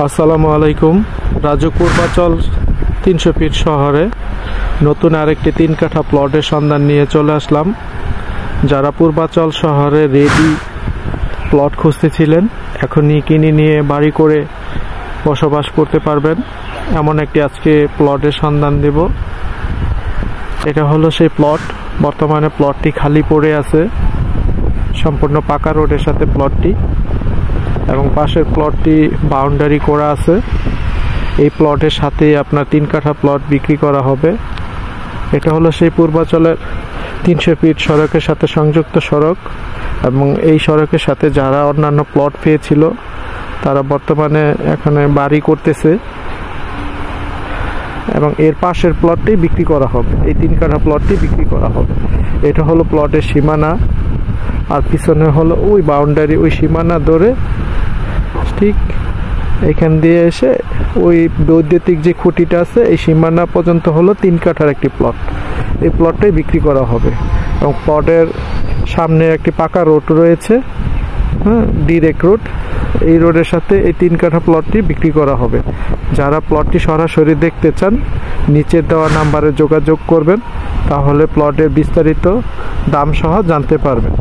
আসসালামু আলাইকুম। রাজু পূর্বাচল 300 ফিট শহরে নতুন আরেকটি 3 কাঠা প্লটের সন্ধান নিয়ে চলে আসলাম। যারা পূর্বাচল শহরে রেডি প্লট খুঁজতেছিলেন, এখনই কিনে নিয়ে বাড়ি করে বসবাস করতে পারবেন এমন একটি আজকে প্লটের সন্ধান দেব। এটা হলো সেই প্লট। বর্তমানে প্লটটি খালি পড়ে আছে, সম্পূর্ণ পাকা রোডের সাথে প্লটটি, এবং পাশের প্লটটি বাউন্ডারি করা আছে। এই প্লটের সাথেই আপনার 3 কাঠা প্লট বিক্রি করা হবে। এটা হলো সেই পূর্বাচলের 300 ফিট সড়কের সাথে সংযুক্ত সড়ক, এবং এই সড়কের সাথে যারা অন্যান্য প্লট পেয়েছিল তারা বর্তমানে এখানে বাড়ি করতেছে, এবং এর পাশের প্লটটি বিক্রি করা হবে। এই 3 কাঠা প্লটটি বিক্রি করা হবে। এটা হলো প্লটের সীমানা, আর পিছনে হলো ওই বাউন্ডারি, ওই সীমানা ধরে ঠিক এখান দিয়ে এসে ওই বৈদ্যুতিক যে খুঁটিটা আছে এই সীমানা পর্যন্ত হলো 3 কাঠার একটি প্লট। এই প্লটটাই বিক্রি করা হবে, এবং প্লটের সামনে একটি পাকা রোড রয়েছে, ডিরেক্ট রোড। এই রোডের সাথে এই 3 কাঠা প্লটটি বিক্রি করা হবে। যারা প্লটটি সরাসরি দেখতে চান, নিচে দেওয়া নাম্বারে যোগাযোগ করবেন, তাহলে প্লটের বিস্তারিত দাম সহ জানতে পারবেন।